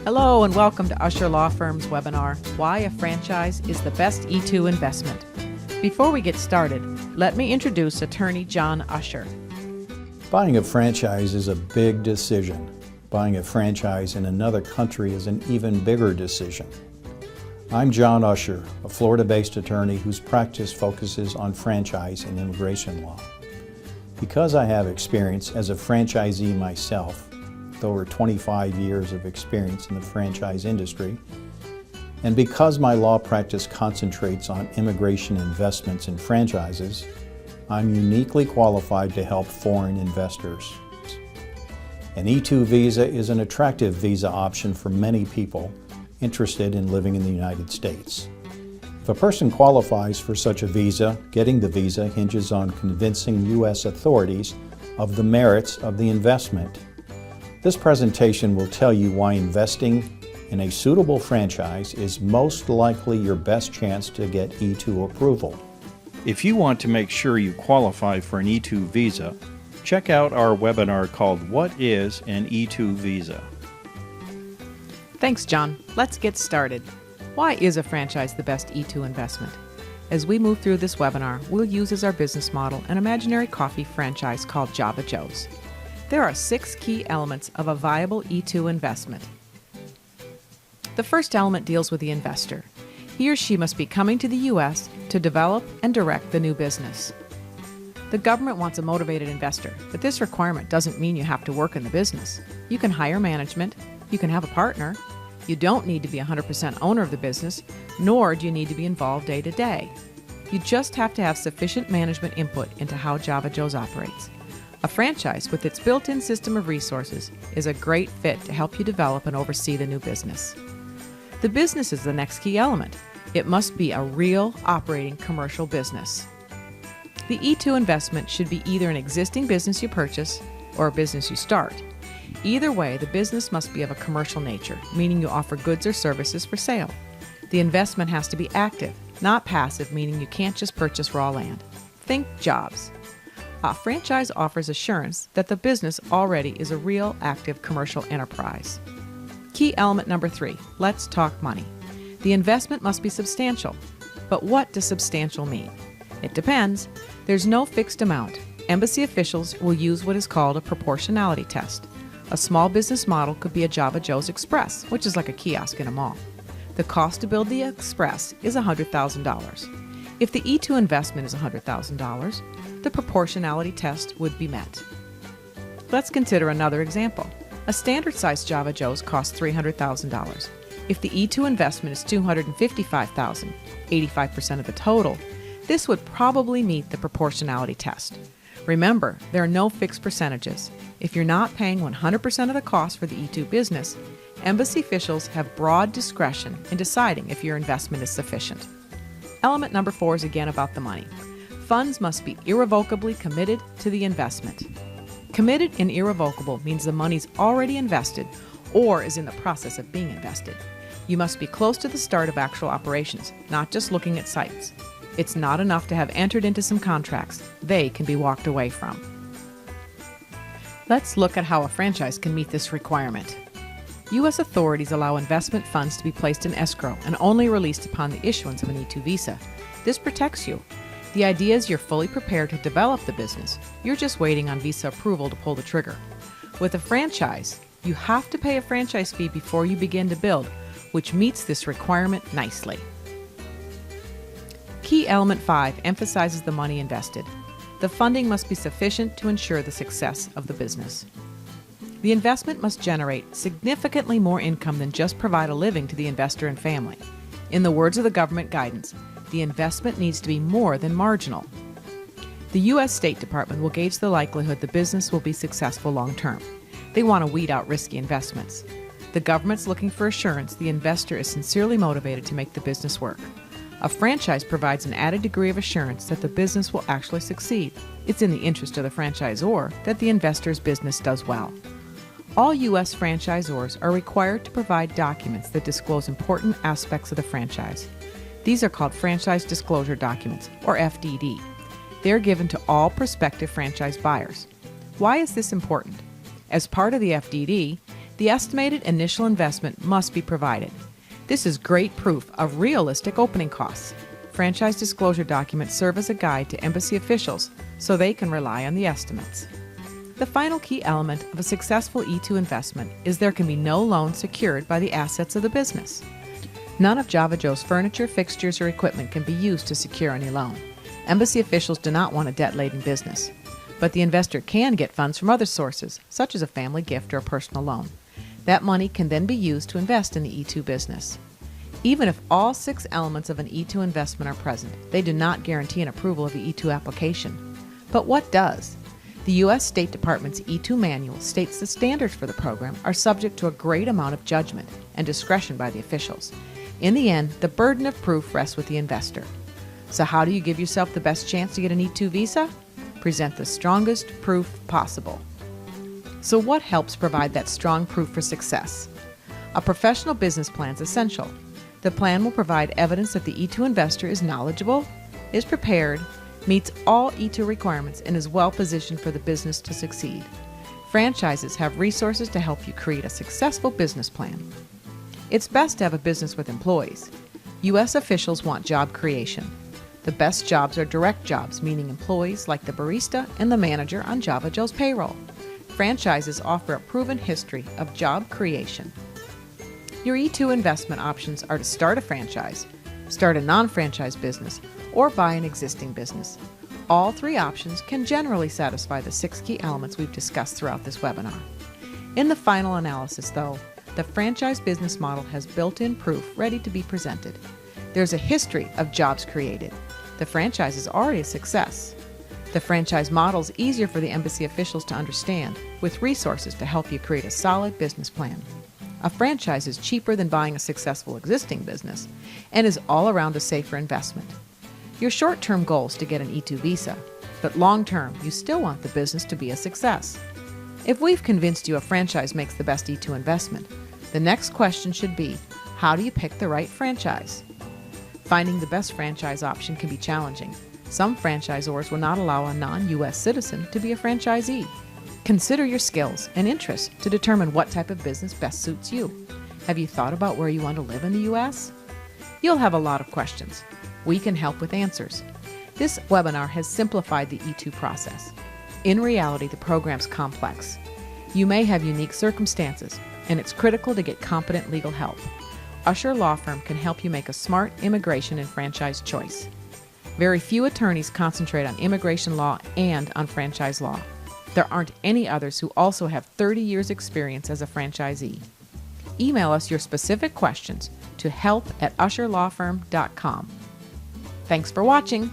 Hello and welcome to Usher Law Firm's webinar, Why a Franchise is the Best E2 Investment. Before we get started, let me introduce attorney John Usher. Buying a franchise is a big decision. Buying a franchise in another country is an even bigger decision. I'm John Usher, a Florida-based attorney whose practice focuses on franchise and immigration law. Because I have experience as a franchisee myself, with over 25 years of experience in the franchise industry, and because my law practice concentrates on immigration investments in franchises, I'm uniquely qualified to help foreign investors. An E2 visa is an attractive visa option for many people interested in living in the United States. If a person qualifies for such a visa, getting the visa hinges on convincing U.S. authorities of the merits of the investment. This presentation will tell you why investing in a suitable franchise is most likely your best chance to get E2 approval. If you want to make sure you qualify for an E2 visa, check out our webinar called What is an E2 Visa? Thanks, John. Let's get started. Why is a franchise the best E2 investment? As we move through this webinar, we'll use as our business model an imaginary coffee franchise called Java Joe's. There are 6 key elements of a viable E2 investment. The first element deals with the investor. He or she must be coming to the U.S. to develop and direct the new business. The government wants a motivated investor, but this requirement doesn't mean you have to work in the business. You can hire management, you can have a partner, you don't need to be 100% owner of the business, nor do you need to be involved day to day. You just have to have sufficient management input into how Java Joe's operates. A franchise with its built-in system of resources is a great fit to help you develop and oversee the new business. The business is the next key element. It must be a real operating commercial business. The E2 investment should be either an existing business you purchase or a business you start. Either way, the business must be of a commercial nature, meaning you offer goods or services for sale. The investment has to be active, not passive, meaning you can't just purchase raw land. Think jobs. A franchise offers assurance that the business already is a real, active commercial enterprise. Key element number 3, let's talk money. The investment must be substantial. But what does substantial mean? It depends. There's no fixed amount. Embassy officials will use what is called a proportionality test. A small business model could be a Java Joe's Express, which is like a kiosk in a mall. The cost to build the Express is $100,000. If the E2 investment is $100,000, the proportionality test would be met. Let's consider another example. A standard-sized Java Joe's costs $300,000. If the E2 investment is $255,000, 85% of the total, this would probably meet the proportionality test. Remember, there are no fixed percentages. If you're not paying 100% of the cost for the E2 business, embassy officials have broad discretion in deciding if your investment is sufficient. Element number 4 is again about the money. Funds must be irrevocably committed to the investment. Committed and irrevocable means the money's already invested or is in the process of being invested. You must be close to the start of actual operations, not just looking at sites. It's not enough to have entered into some contracts. They can be walked away from. Let's look at how a franchise can meet this requirement. U.S. authorities allow investment funds to be placed in escrow and only released upon the issuance of an E2 visa. This protects you. The idea is you're fully prepared to develop the business. You're just waiting on visa approval to pull the trigger. With a franchise, you have to pay a franchise fee before you begin to build, which meets this requirement nicely. Key element 5 emphasizes the money invested. The funding must be sufficient to ensure the success of the business. The investment must generate significantly more income than just provide a living to the investor and family. In the words of the government guidance, the investment needs to be more than marginal. The U.S. State Department will gauge the likelihood the business will be successful long-term. They want to weed out risky investments. The government's looking for assurance the investor is sincerely motivated to make the business work. A franchise provides an added degree of assurance that the business will actually succeed. It's in the interest of the franchisor that the investor's business does well. All U.S. franchisors are required to provide documents that disclose important aspects of the franchise. These are called Franchise Disclosure Documents, or FDD. They're given to all prospective franchise buyers. Why is this important? As part of the FDD, The estimated initial investment must be provided. This is great proof of realistic opening costs. Franchise disclosure documents serve as a guide to embassy officials so they can rely on the estimates. The final key element of a successful E2 investment is there can be no loan secured by the assets of the business. None of Java Joe's furniture, fixtures, or equipment can be used to secure any loan. Embassy officials do not want a debt-laden business. But the investor can get funds from other sources, such as a family gift or a personal loan. That money can then be used to invest in the E2 business. Even if all 6 elements of an E2 investment are present, they do not guarantee an approval of the E2 application. But what does? The U.S. State Department's E2 manual states the standards for the program are subject to a great amount of judgment and discretion by the officials. In the end, the burden of proof rests with the investor. So how do you give yourself the best chance to get an E2 visa? Present the strongest proof possible. So what helps provide that strong proof for success? A professional business plan is essential. The plan will provide evidence that the E2 investor is knowledgeable, is prepared, meets all E2 requirements, and is well positioned for the business to succeed. Franchises have resources to help you create a successful business plan. It's best to have a business with employees. U.S. officials want job creation. The best jobs are direct jobs, meaning employees like the barista and the manager on Java Joe's payroll. Franchises offer a proven history of job creation. Your E2 investment options are to start a franchise, start a non-franchise business, or buy an existing business. All 3 options can generally satisfy the 6 key elements we've discussed throughout this webinar. In the final analysis, though, the franchise business model has built-in proof ready to be presented. There's a history of jobs created. The franchise is already a success. The franchise model is easier for the embassy officials to understand, with resources to help you create a solid business plan. A franchise is cheaper than buying a successful existing business and is all around a safer investment. Your short-term goal is to get an E2 visa, but long-term, you still want the business to be a success. If we've convinced you a franchise makes the best E2 investment, the next question should be, how do you pick the right franchise? Finding the best franchise option can be challenging. Some franchisors will not allow a non-U.S. citizen to be a franchisee. Consider your skills and interests to determine what type of business best suits you. Have you thought about where you want to live in the U.S.? You'll have a lot of questions. We can help with answers. This webinar has simplified the E2 process. In reality, the program's complex. You may have unique circumstances, and it's critical to get competent legal help. Usher Law Firm can help you make a smart immigration and franchise choice. Very few attorneys concentrate on immigration law and on franchise law. There aren't any others who also have 30 years' experience as a franchisee. Email us your specific questions to help@usherlawfirm.com. Thanks for watching.